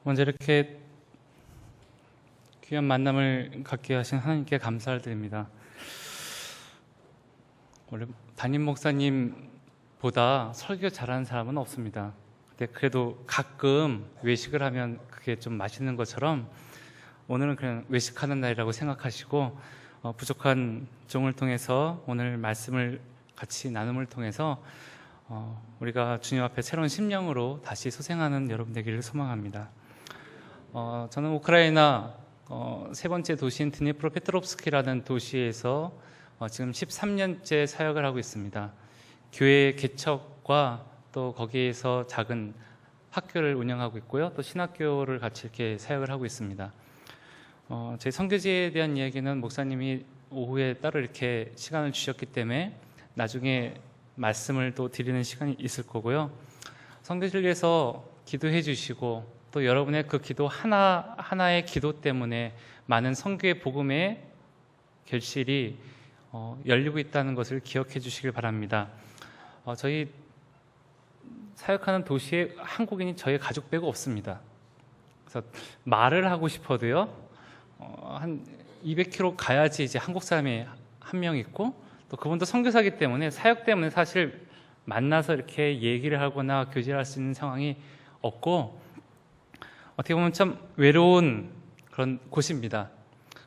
먼저 이렇게 귀한 만남을 갖게 하신 하나님께 감사를 드립니다. 원래 담임 목사님보다 설교 잘하는 사람은 없습니다. 근데 그래도 가끔 외식을 하면 그게 좀 맛있는 것처럼 오늘은 그냥 외식하는 날이라고 생각하시고 부족한 종을 통해서 오늘 말씀을 같이 나눔을 통해서 우리가 주님 앞에 새로운 심령으로 다시 소생하는 여러분 되기를 소망합니다. 저는 우크라이나 세 번째 도시인 드니프로페트롭스키라는 도시에서 지금 13년째 사역을 하고 있습니다. 교회 개척과 또 거기에서 작은 학교를 운영하고 있고요. 또 신학교를 같이 이렇게 사역을 하고 있습니다. 제 선교지에 대한 이야기는 목사님이 오후에 따로 이렇게 시간을 주셨기 때문에 나중에 말씀을 또 드리는 시간이 있을 거고요. 선교지를 위해서 기도해 주시고 또 여러분의 그 기도 하나의 기도 때문에 많은 선교의 복음의 결실이 열리고 있다는 것을 기억해 주시길 바랍니다. 저희 사역하는 도시에 한국인이 저희 가족 빼고 없습니다. 그래서 말을 하고 싶어도요, 한 200km 가야지 이제 한국 사람이 한 명 있고, 또 그분도 선교사이기 때문에 사역 때문에 사실 만나서 이렇게 얘기를 하거나 교제할 수 있는 상황이 없고, 어떻게 보면 참 외로운 그런 곳입니다.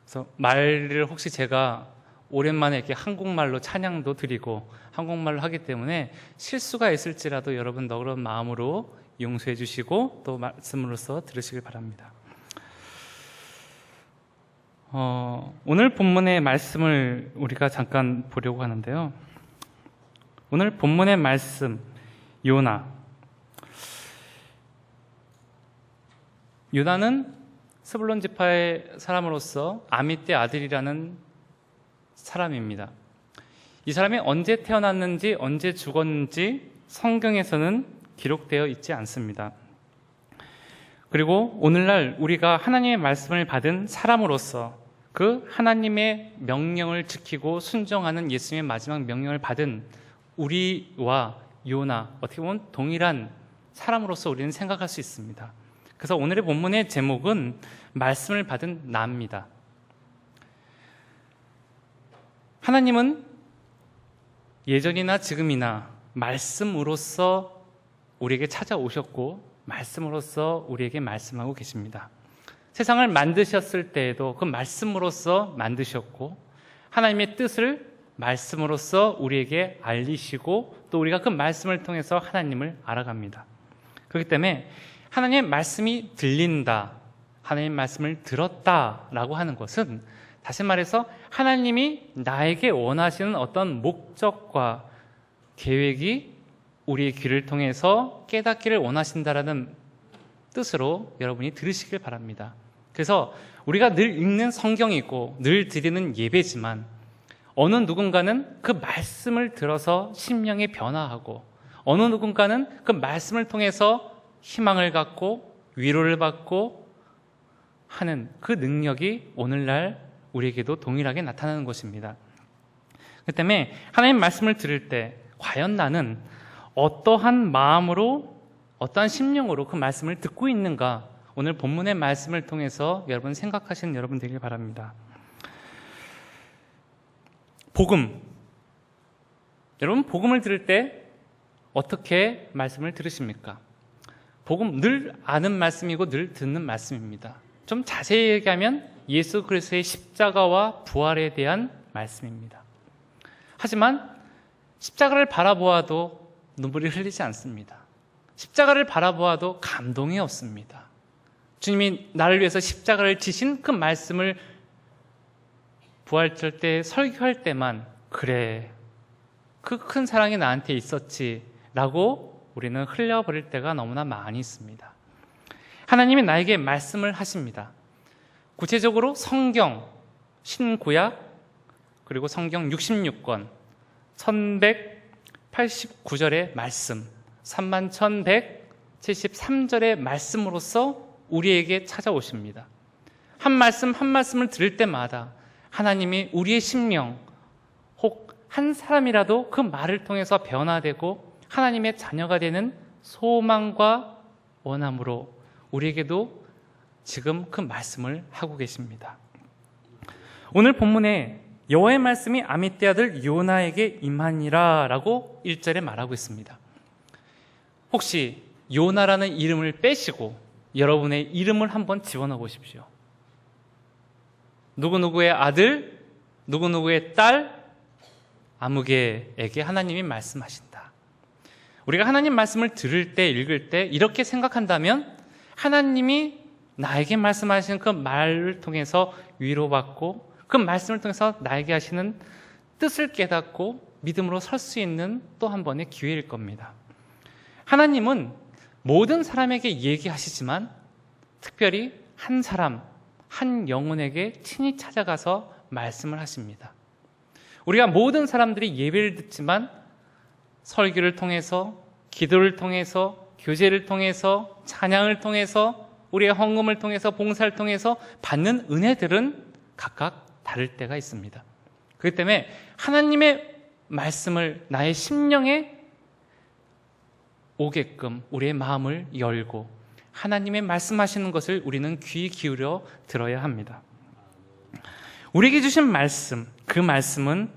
그래서 말을 혹시 제가 오랜만에 이렇게 한국말로 찬양도 드리고 한국말로 하기 때문에 실수가 있을지라도 여러분 너그러운 마음으로 용서해 주시고 또 말씀으로써 들으시길 바랍니다. 오늘 본문의 말씀을 우리가 잠깐 보려고 하는데요. 오늘 본문의 말씀, 요나는 스불론 지파의 사람으로서 아미떼 아들이라는 사람입니다. 이 사람이 언제 태어났는지 언제 죽었는지 성경에서는 기록되어 있지 않습니다. 그리고 오늘날 우리가 하나님의 말씀을 받은 사람으로서 그 하나님의 명령을 지키고 순종하는 예수님의 마지막 명령을 받은 우리와 요나, 어떻게 보면 동일한 사람으로서 우리는 생각할 수 있습니다. 그래서 오늘의 본문의 제목은 말씀을 받은 나입니다. 하나님은 예전이나 지금이나 말씀으로써 우리에게 찾아오셨고 말씀으로써 우리에게 말씀하고 계십니다. 세상을 만드셨을 때에도 그 말씀으로써 만드셨고 하나님의 뜻을 말씀으로써 우리에게 알리시고 또 우리가 그 말씀을 통해서 하나님을 알아갑니다. 그렇기 때문에 하나님의 말씀이 들린다, 하나님의 말씀을 들었다라고 하는 것은 다시 말해서 하나님이 나에게 원하시는 어떤 목적과 계획이 우리의 귀를 통해서 깨닫기를 원하신다라는 뜻으로 여러분이 들으시길 바랍니다. 그래서 우리가 늘 읽는 성경이고 늘 드리는 예배지만 어느 누군가는 그 말씀을 들어서 심령이 변화하고 어느 누군가는 그 말씀을 통해서 희망을 갖고 위로를 받고 하는 그 능력이 오늘날 우리에게도 동일하게 나타나는 것입니다. 그 때문에 하나님 말씀을 들을 때 과연 나는 어떠한 마음으로 어떠한 심령으로 그 말씀을 듣고 있는가, 오늘 본문의 말씀을 통해서 여러분 생각하시는 여러분 되길 바랍니다. 복음, 여러분 복음을 들을 때 어떻게 말씀을 들으십니까? 복음 늘 아는 말씀이고 늘 듣는 말씀입니다. 좀 자세히 얘기하면 예수 그리스도의 십자가와 부활에 대한 말씀입니다. 하지만 십자가를 바라보아도 눈물이 흘리지 않습니다. 십자가를 바라보아도 감동이 없습니다. 주님이 나를 위해서 십자가를 지신 그 말씀을 부활절 때 설교할 때만 그래, 그 큰 사랑이 나한테 있었지 라고 우리는 흘려버릴 때가 너무나 많이 있습니다. 하나님이 나에게 말씀을 하십니다. 구체적으로 성경, 신구약, 그리고 성경 66권, 1189절의 말씀, 31,173절의 말씀으로써 우리에게 찾아오십니다. 한 말씀 한 말씀을 들을 때마다 하나님이 우리의 심령, 혹 한 사람이라도 그 말을 통해서 변화되고 하나님의 자녀가 되는 소망과 원함으로 우리에게도 지금 그 말씀을 하고 계십니다. 오늘 본문에 여호와의 말씀이 아미떼 아들 요나에게 임하니라 라고 1절에 말하고 있습니다. 혹시 요나라는 이름을 빼시고 여러분의 이름을 한번 집어넣어 보십시오. 누구누구의 아들, 누구누구의 딸, 아무개에게 하나님이 말씀하신다. 우리가 하나님 말씀을 들을 때, 읽을 때 이렇게 생각한다면 하나님이 나에게 말씀하시는 그 말을 통해서 위로받고 그 말씀을 통해서 나에게 하시는 뜻을 깨닫고 믿음으로 설 수 있는 또 한 번의 기회일 겁니다. 하나님은 모든 사람에게 얘기하시지만 특별히 한 사람, 한 영혼에게 친히 찾아가서 말씀을 하십니다. 우리가 모든 사람들이 예배를 듣지만 설교를 통해서, 기도를 통해서, 교제를 통해서, 찬양을 통해서, 우리의 헌금을 통해서, 봉사를 통해서 받는 은혜들은 각각 다를 때가 있습니다. 그렇기 때문에 하나님의 말씀을 나의 심령에 오게끔 우리의 마음을 열고 하나님의 말씀하시는 것을 우리는 귀 기울여 들어야 합니다. 우리에게 주신 말씀, 그 말씀은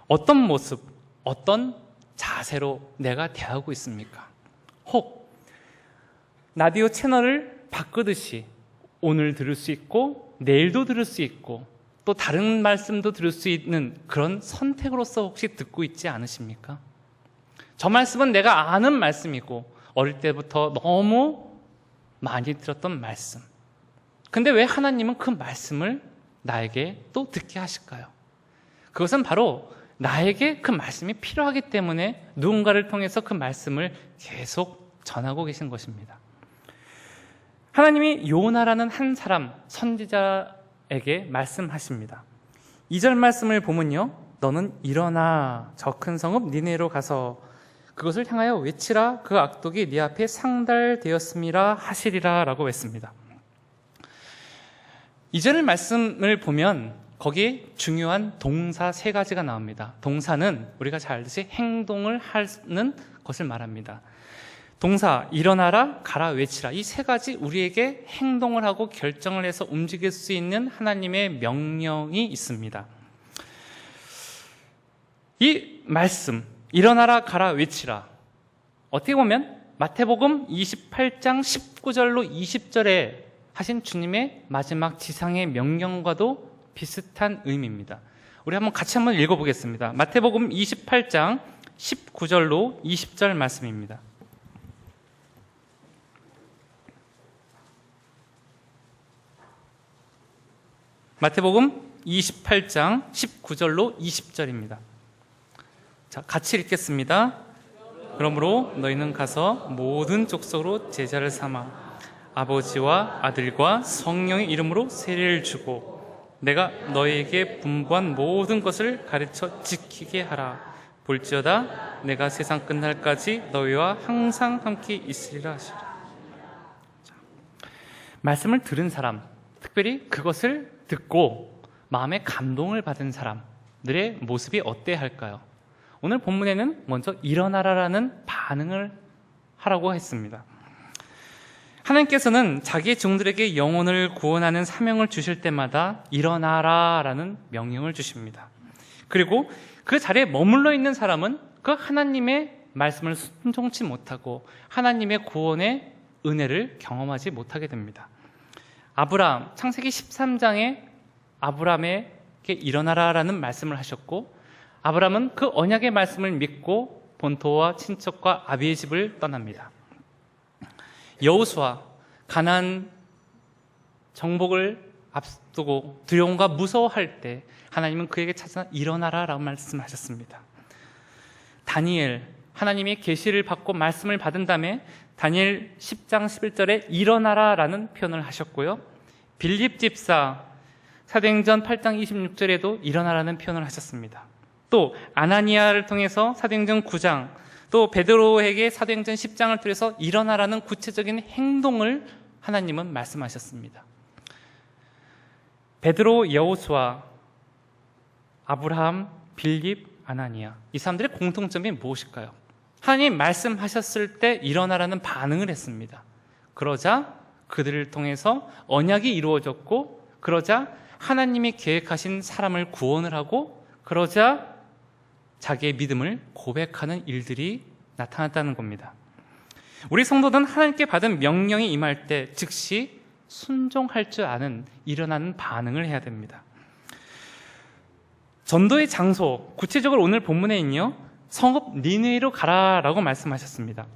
어떤 모습, 어떤 자세로 내가 대하고 있습니까? 혹 라디오 채널을 바꾸듯이 오늘 들을 수 있고 내일도 들을 수 있고 또 다른 말씀도 들을 수 있는 그런 선택으로서 혹시 듣고 있지 않으십니까? 저 말씀은 내가 아는 말씀이고 어릴 때부터 너무 많이 들었던 말씀. 근데 왜 하나님은 그 말씀을 나에게 또 듣게 하실까요? 그것은 바로 나에게 그 말씀이 필요하기 때문에 누군가를 통해서 그 말씀을 계속 전하고 계신 것입니다. 하나님이 요나라는 한 사람 선지자에게 말씀하십니다. 2절 말씀을 보면요, 너는 일어나 저 큰 성읍 니네로 가서 그것을 향하여 외치라. 그 악독이 네 앞에 상달되었음이라 하시리라 라고 했습니다. 2절 말씀을 보면 거기에 중요한 동사 3가지가 나옵니다. 동사는 우리가 잘 알듯이 행동을 하는 것을 말합니다. 동사 일어나라, 가라, 외치라, 이 3가지 우리에게 행동을 하고 결정을 해서 움직일 수 있는 하나님의 명령이 있습니다. 이 말씀 일어나라, 가라, 외치라, 어떻게 보면 마태복음 28장 19절로 20절에 하신 주님의 마지막 지상의 명령과도 비슷한 의미입니다. 우리 같이 한번 읽어보겠습니다. 마태복음 28장 19절로 20절 말씀입니다. 마태복음 28장 19절로 20절입니다. 자, 같이 읽겠습니다. 그러므로 너희는 가서 모든 족속으로 제자를 삼아 아버지와 아들과 성령의 이름으로 세례를 주고 내가 너희에게 분부한 모든 것을 가르쳐 지키게 하라. 볼지어다 내가 세상 끝날까지 너희와 항상 함께 있으리라 하시라. 자, 말씀을 들은 사람, 특별히 그것을 듣고 마음에 감동을 받은 사람들의 모습이 어때야 할까요? 오늘 본문에는 먼저 일어나라라는 반응을 하라고 했습니다. 하나님께서는 자기의 종들에게 영혼을 구원하는 사명을 주실 때마다 일어나라라는 명령을 주십니다. 그리고 그 자리에 머물러 있는 사람은 그 하나님의 말씀을 순종치 못하고 하나님의 구원의 은혜를 경험하지 못하게 됩니다. 아브라함, 창세기 13장에 아브라함에게 일어나라라는 말씀을 하셨고 아브라함은 그 언약의 말씀을 믿고 본토와 친척과 아비의 집을 떠납니다. 여호수아, 가나안 정복을 앞두고 두려움과 무서워할 때 하나님은 그에게 찾아 일어나라라고 말씀하셨습니다. 다니엘, 하나님의 계시를 받고 말씀을 받은 다음에 다니엘 10장 11절에 일어나라라는 표현을 하셨고요. 빌립 집사, 사도행전 8장 26절에도 일어나라는 표현을 하셨습니다. 또 아나니아를 통해서 사도행전 9장, 또 베드로에게 사도행전 10장을 통해서 일어나라는 구체적인 행동을 하나님은 말씀하셨습니다. 베드로, 여호수아, 아브라함, 빌립, 아나니아, 이 사람들의 공통점이 무엇일까요? 하나님 말씀하셨을 때 일어나라는 반응을 했습니다. 그러자 그들을 통해서 언약이 이루어졌고, 그러자 하나님이 계획하신 사람을 구원을 하고, 그러자 자기의 믿음을 고백하는 일들이 나타났다는 겁니다. 우리 성도들은 하나님께 받은 명령이 임할 때 즉시 순종할 줄 아는 일어나는 반응을 해야 됩니다. 전도의 장소, 구체적으로 오늘 본문에는요, 성읍 니느웨로 가라라고 말씀하셨습니다.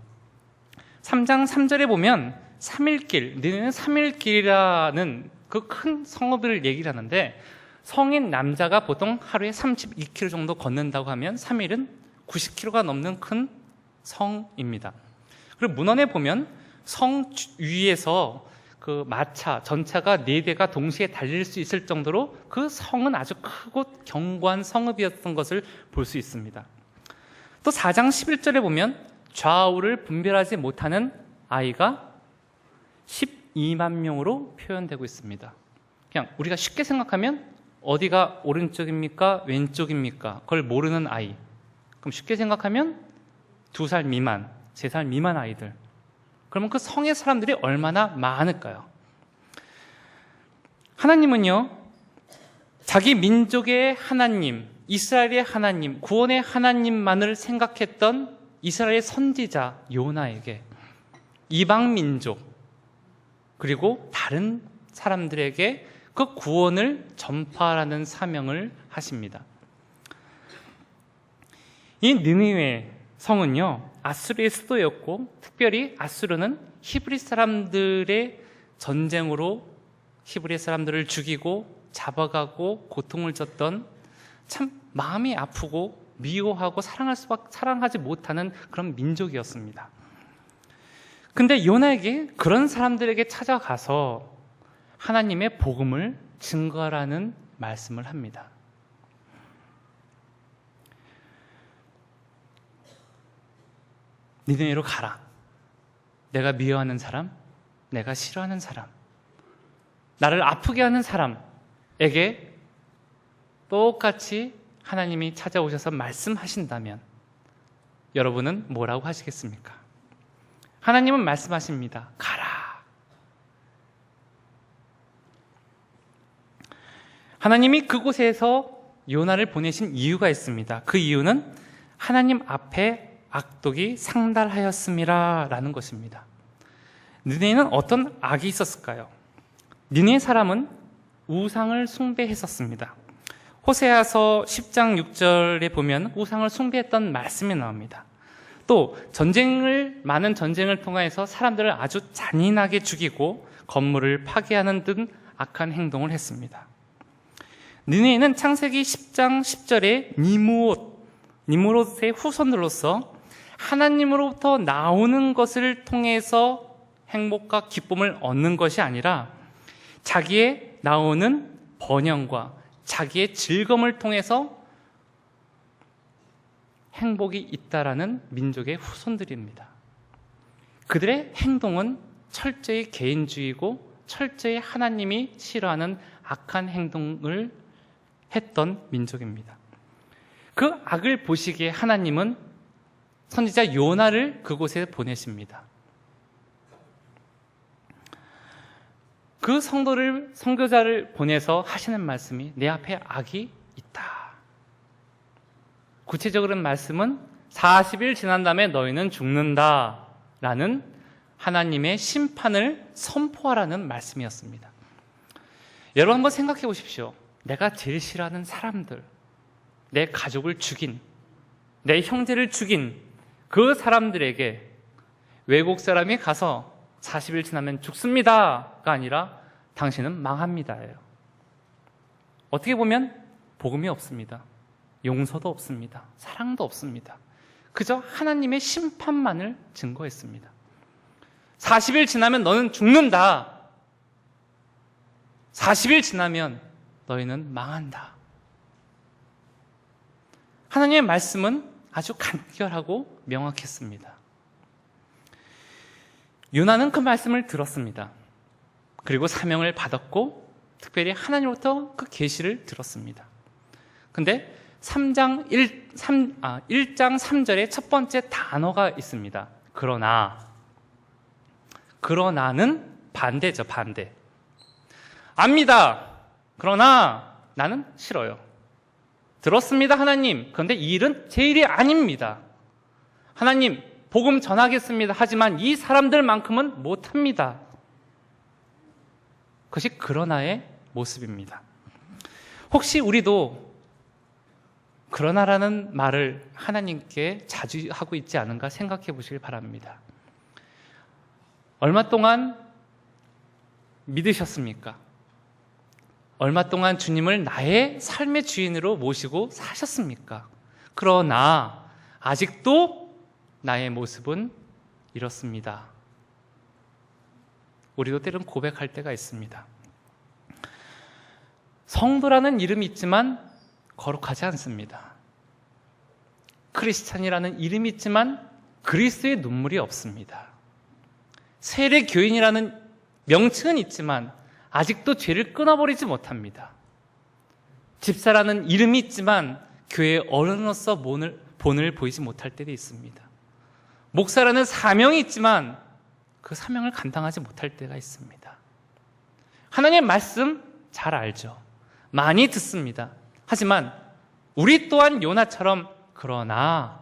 3장 3절에 보면 3일길, 니느웨는 3일길이라는 그 큰 성읍을 얘기를 하는데, 성인 남자가 보통 하루에 32km 정도 걷는다고 하면 3일은 90km가 넘는 큰 성입니다. 그리고 문헌에 보면 성 위에서 그 마차, 전차가 4대가 동시에 달릴 수 있을 정도로 그 성은 아주 크고 견고한 성읍이었던 것을 볼 수 있습니다. 또 4장 11절에 보면 좌우를 분별하지 못하는 아이가 12만 명으로 표현되고 있습니다. 그냥 우리가 쉽게 생각하면 어디가 오른쪽입니까? 왼쪽입니까? 그걸 모르는 아이. 그럼 쉽게 생각하면 2살 미만, 3살 미만 아이들. 그러면 그 성의 사람들이 얼마나 많을까요? 하나님은요, 자기 민족의 하나님, 이스라엘의 하나님, 구원의 하나님만을 생각했던 이스라엘의 선지자 요나에게 이방 민족, 그리고 다른 사람들에게 그 구원을 전파하라는 사명을 하십니다. 이 느니웨 성은요, 아수르의 수도였고, 특별히 아수르는 히브리 사람들의 전쟁으로 히브리 사람들을 죽이고 잡아가고 고통을 줬던, 참 마음이 아프고 미워하고 사랑하지 못하는 그런 민족이었습니다. 근데 요나에게, 그런 사람들에게 찾아가서 하나님의 복음을 증거하라는 말씀을 합니다. 니느웨로 가라. 내가 미워하는 사람, 내가 싫어하는 사람, 나를 아프게 하는 사람에게 똑같이 하나님이 찾아오셔서 말씀하신다면 여러분은 뭐라고 하시겠습니까? 하나님은 말씀하십니다. 가라. 하나님이 그곳에서 요나를 보내신 이유가 있습니다. 그 이유는 하나님 앞에 악독이 상달하였음이라 라는 것입니다. 느네는 어떤 악이 있었을까요? 느네 사람은 우상을 숭배했었습니다. 호세아서 10장 6절에 보면 우상을 숭배했던 말씀이 나옵니다. 또 많은 전쟁을 통해서 사람들을 아주 잔인하게 죽이고 건물을 파괴하는 등 악한 행동을 했습니다. 느네는 창세기 10장 10절에 니므롯의 후손들로서 하나님으로부터 나오는 것을 통해서 행복과 기쁨을 얻는 것이 아니라 자기의 나오는 번영과 자기의 즐거움을 통해서 행복이 있다라는 민족의 후손들입니다. 그들의 행동은 철저히 개인주의고 철저히 하나님이 싫어하는 악한 행동을 했던 민족입니다. 그 악을 보시기에 하나님은 선지자 요나를 그곳에 보내십니다. 그 선교자를 보내서 하시는 말씀이 내 앞에 악이 있다. 구체적인 말씀은 40일 지난 다음에 너희는 죽는다 라는 하나님의 심판을 선포하라는 말씀이었습니다. 여러분 한번 생각해 보십시오. 내가 제일 싫어하는 사람들, 내 가족을 죽인, 내 형제를 죽인 그 사람들에게 외국 사람이 가서 40일 지나면 죽습니다가 아니라 당신은 망합니다예요. 어떻게 보면 복음이 없습니다. 용서도 없습니다. 사랑도 없습니다. 그저 하나님의 심판만을 증거했습니다. 40일 지나면 너는 죽는다. 40일 지나면 너희는 망한다. 하나님의 말씀은 아주 간결하고 명확했습니다. 요나는 그 말씀을 들었습니다. 그리고 사명을 받았고 특별히 하나님으로부터 그 계시를 들었습니다. 근데 1장 3절에 첫 번째 단어가 있습니다. 그러나는 반대죠, 반대. 압니다. 그러나 나는 싫어요. 들었습니다, 하나님. 그런데 이 일은 제 일이 아닙니다. 하나님, 복음 전하겠습니다. 하지만 이 사람들만큼은 못합니다. 그것이 그러나의 모습입니다. 혹시 우리도 그러나라는 말을 하나님께 자주 하고 있지 않은가 생각해 보시길 바랍니다. 얼마 동안 믿으셨습니까? 얼마 동안 주님을 나의 삶의 주인으로 모시고 사셨습니까? 그러나 아직도 나의 모습은 이렇습니다. 우리도 때론 고백할 때가 있습니다. 성도라는 이름이 있지만 거룩하지 않습니다. 크리스찬이라는 이름이 있지만 그리스도의 눈물이 없습니다. 세례 교인이라는 명칭은 있지만 아직도 죄를 끊어버리지 못합니다. 집사라는 이름이 있지만 교회 어른으로서 본을 보이지 못할 때도 있습니다. 목사라는 사명이 있지만 그 사명을 감당하지 못할 때가 있습니다. 하나님의 말씀 잘 알죠. 많이 듣습니다. 하지만 우리 또한 요나처럼 그러나를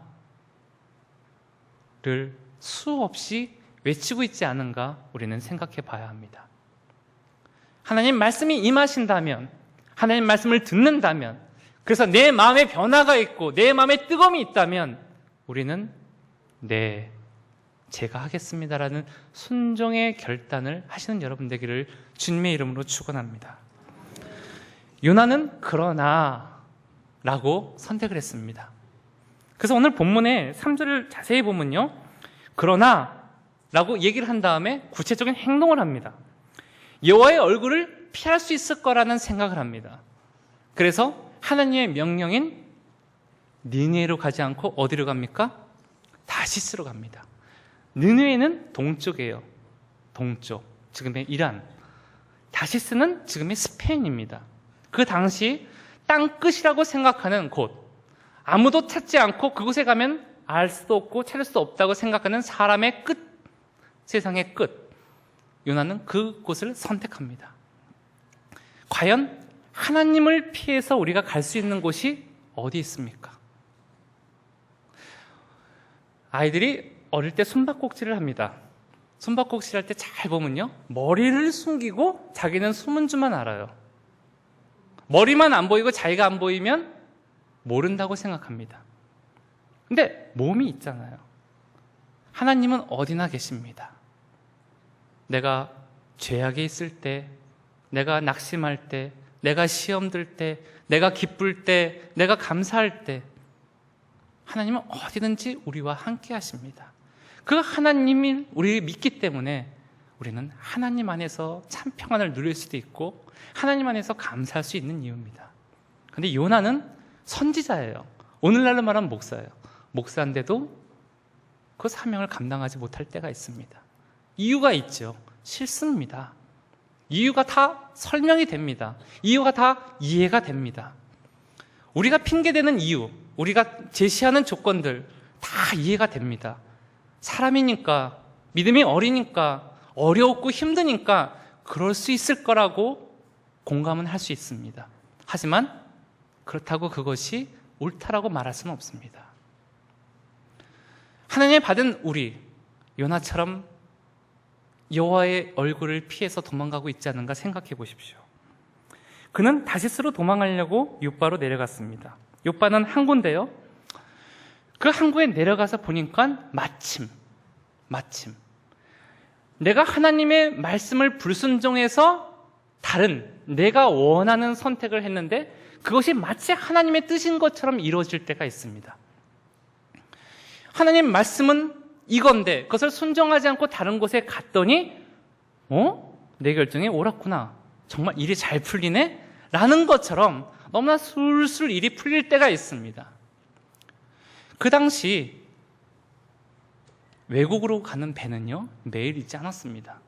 수없이 외치고 있지 않은가 우리는 생각해 봐야 합니다. 하나님 말씀이 임하신다면, 하나님 말씀을 듣는다면, 그래서 내 마음에 변화가 있고 내 마음에 뜨거움이 있다면 우리는 네, 제가 하겠습니다라는 순종의 결단을 하시는 여러분 되기를 주님의 이름으로 축원합니다. 요나는 그러나 라고 선택을 했습니다. 그래서 오늘 본문의 3절을 자세히 보면요, 그러나 라고 얘기를 한 다음에 구체적인 행동을 합니다. 여호와의 얼굴을 피할 수 있을 거라는 생각을 합니다. 그래서 하나님의 명령인 니느웨로 가지 않고 어디로 갑니까? 다시스로 갑니다. 니느웨는 동쪽이에요. 동쪽, 지금의 이란. 다시스는 지금의 스페인입니다. 그 당시 땅끝이라고 생각하는 곳, 아무도 찾지 않고 그곳에 가면 알 수도 없고 찾을 수도 없다고 생각하는 사람의 끝, 세상의 끝. 요나는 그곳을 선택합니다. 과연 하나님을 피해서 우리가 갈 수 있는 곳이 어디 있습니까? 아이들이 어릴 때 숨바꼭질을 합니다. 숨바꼭질 할 때 잘 보면요, 머리를 숨기고 자기는 숨은 줄만 알아요. 머리만 안 보이고 자기가 안 보이면 모른다고 생각합니다. 근데 몸이 있잖아요. 하나님은 어디나 계십니다. 내가 죄악에 있을 때, 내가 낙심할 때, 내가 시험 들 때, 내가 기쁠 때, 내가 감사할 때 하나님은 어디든지 우리와 함께 하십니다. 그 하나님이 우리를 믿기 때문에 우리는 하나님 안에서 참 평안을 누릴 수도 있고 하나님 안에서 감사할 수 있는 이유입니다. 그런데 요나는 선지자예요. 오늘날로 말하면 목사예요. 목사인데도 그 사명을 감당하지 못할 때가 있습니다. 이유가 있죠. 싫습니다. 이유가 다 설명이 됩니다. 이유가 다 이해가 됩니다. 우리가 핑계대는 이유, 우리가 제시하는 조건들 다 이해가 됩니다. 사람이니까, 믿음이 어리니까, 어려웠고 힘드니까 그럴 수 있을 거라고 공감은 할 수 있습니다. 하지만 그렇다고 그것이 옳다라고 말할 수는 없습니다. 하나님의 받은 우리, 요나처럼 여호와의 얼굴을 피해서 도망가고 있지 않은가 생각해 보십시오. 그는 다시스로 도망가려고 욥바로 내려갔습니다. 욥바는 항구인데요, 그 항구에 내려가서 보니까 마침 내가 하나님의 말씀을 불순종해서 다른 내가 원하는 선택을 했는데 그것이 마치 하나님의 뜻인 것처럼 이루어질 때가 있습니다. 하나님 말씀은 이건데 그것을 순종하지 않고 다른 곳에 갔더니 내 결정이 옳았구나, 정말 일이 잘 풀리네 라는 것처럼 너무나 술술 일이 풀릴 때가 있습니다. 그 당시 외국으로 가는 배는요 매일 있지 않았습니다.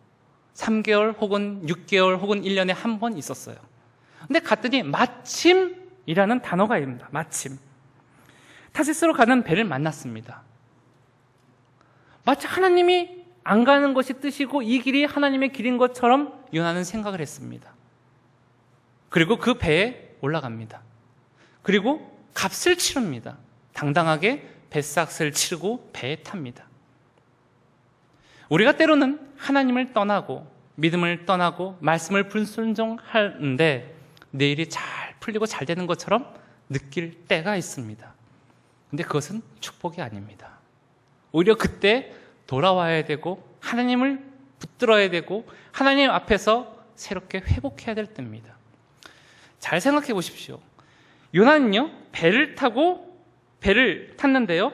3개월 혹은 6개월 혹은 1년에 한 번 있었어요. 근데 갔더니 마침이라는 단어가 있습니다. 마침 타시스로 가는 배를 만났습니다. 마치 하나님이 안 가는 것이 뜻이고 이 길이 하나님의 길인 것처럼 요나는 생각을 했습니다. 그리고 그 배에 올라갑니다. 그리고 값을 치릅니다. 당당하게 뱃삭을 치르고 배에 탑니다. 우리가 때로는 하나님을 떠나고 믿음을 떠나고 말씀을 불순종하는데 내일이 잘 풀리고 잘 되는 것처럼 느낄 때가 있습니다. 근데 그것은 축복이 아닙니다. 오히려 그때 돌아와야 되고 하나님을 붙들어야 되고 하나님 앞에서 새롭게 회복해야 될 때입니다. 잘 생각해 보십시오. 요나는요, 배를 탔는데요,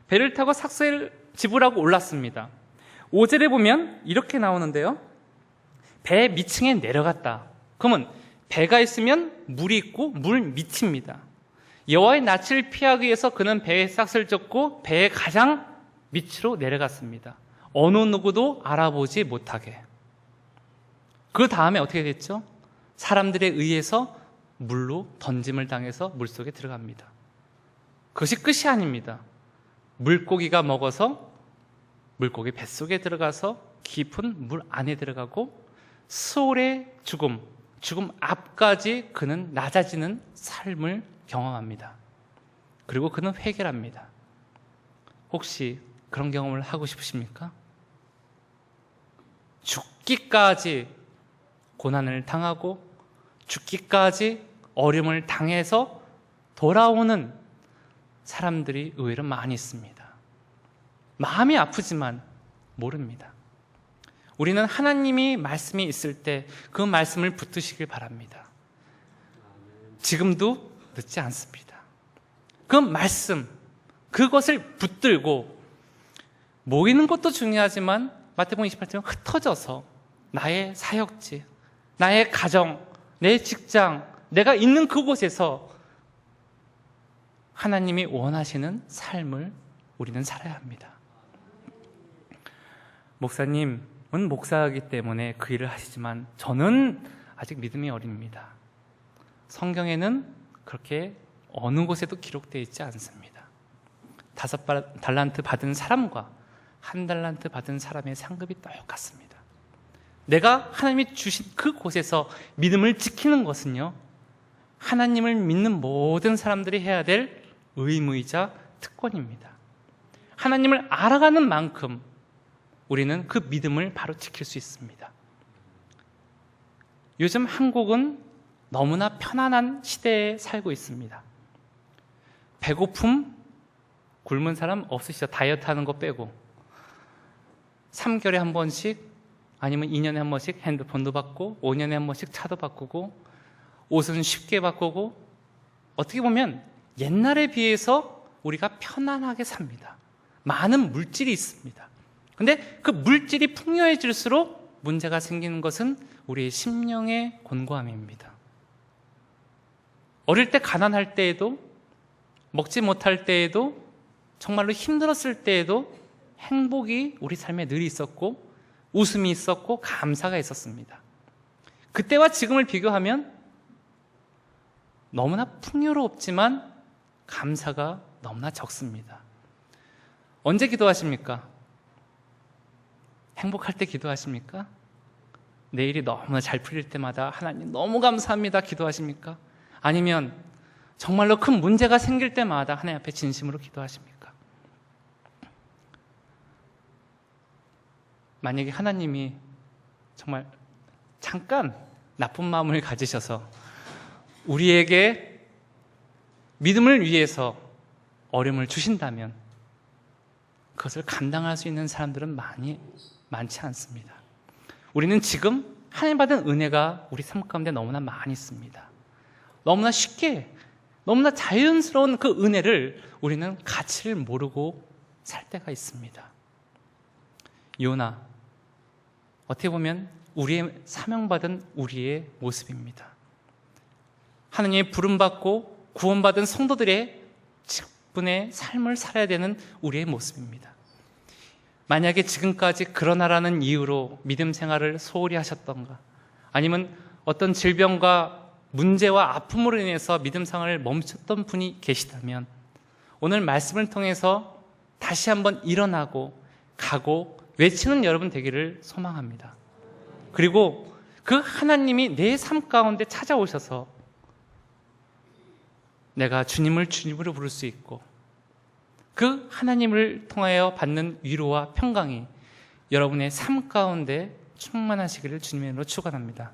배를 타고 삭스를 지불하고 올랐습니다. 5절에 보면 이렇게 나오는데요, 배 밑층에 내려갔다. 그러면 배가 있으면 물이 있고 물 밑입니다. 여호와의 낯을 피하기 위해서 그는 배에 싹을 젓고 배의 가장 밑으로 내려갔습니다. 어느 누구도 알아보지 못하게. 그 다음에 어떻게 됐죠? 사람들에 의해서 물로 던짐을 당해서 물속에 들어갑니다. 그것이 끝이 아닙니다. 물고기가 먹어서 물고기 뱃속에 들어가서 깊은 물 안에 들어가고 수월의 죽음 앞까지 그는 낮아지는 삶을 경험합니다. 그리고 그는 회개합니다. 혹시 그런 경험을 하고 싶으십니까? 죽기까지 고난을 당하고 죽기까지 어려움을 당해서 돌아오는 사람들이 의외로 많이 있습니다. 마음이 아프지만 모릅니다. 우리는 하나님이 말씀이 있을 때 그 말씀을 붙드시길 바랍니다. 지금도 늦지 않습니다. 그 말씀, 그것을 붙들고 모이는 것도 중요하지만 마태복음 28장 흩어져서 나의 사역지, 나의 가정, 내 직장, 내가 있는 그곳에서 하나님이 원하시는 삶을 우리는 살아야 합니다. 목사님은 목사이기 때문에 그 일을 하시지만 저는 아직 믿음이 어립니다. 성경에는 그렇게 어느 곳에도 기록되어 있지 않습니다. 5달란트 받은 사람과 1달란트 받은 사람의 상급이 똑같습니다. 내가 하나님이 주신 그곳에서 믿음을 지키는 것은요, 하나님을 믿는 모든 사람들이 해야 될 의무이자 특권입니다. 하나님을 알아가는 만큼 우리는 그 믿음을 바로 지킬 수 있습니다. 요즘 한국은 너무나 편안한 시대에 살고 있습니다. 배고픔, 굶은 사람 없으시죠? 다이어트 하는 거 빼고 3개월에 한 번씩 아니면 2년에 한 번씩 핸드폰도 바꾸고 5년에 한 번씩 차도 바꾸고 옷은 쉽게 바꾸고 어떻게 보면 옛날에 비해서 우리가 편안하게 삽니다. 많은 물질이 있습니다. 근데 그 물질이 풍요해질수록 문제가 생기는 것은 우리의 심령의 곤고함입니다. 어릴 때 가난할 때에도 먹지 못할 때에도 정말로 힘들었을 때에도 행복이 우리 삶에 늘 있었고 웃음이 있었고 감사가 있었습니다. 그때와 지금을 비교하면 너무나 풍요롭지만 감사가 너무나 적습니다. 언제 기도하십니까? 행복할 때 기도하십니까? 내일이 너무나 잘 풀릴 때마다 하나님 너무 감사합니다 기도하십니까? 아니면 정말로 큰 문제가 생길 때마다 하나님 앞에 진심으로 기도하십니까? 만약에 하나님이 정말 잠깐 나쁜 마음을 가지셔서 우리에게 믿음을 위해서 어려움을 주신다면 그것을 감당할 수 있는 사람들은 많지 않습니다. 우리는 지금 하나님 받은 은혜가 우리 삶 가운데 너무나 많이 있습니다. 너무나 쉽게, 너무나 자연스러운 그 은혜를 우리는 가치를 모르고 살 때가 있습니다. 요나, 어떻게 보면 우리의 사명받은 우리의 모습입니다. 하나님의 부름받고 구원받은 성도들의 직분의 삶을 살아야 되는 우리의 모습입니다. 만약에 지금까지 그러나라는 이유로 믿음 생활을 소홀히 하셨던가, 아니면 어떤 질병과 문제와 아픔으로 인해서 믿음 생활을 멈췄던 분이 계시다면 오늘 말씀을 통해서 다시 한번 일어나고 가고 외치는 여러분 되기를 소망합니다. 그리고 그 하나님이 내 삶 가운데 찾아오셔서 내가 주님을 주님으로 부를 수 있고 그 하나님을 통하여 받는 위로와 평강이 여러분의 삶 가운데 충만하시기를 주님의 이름으로 축원합니다.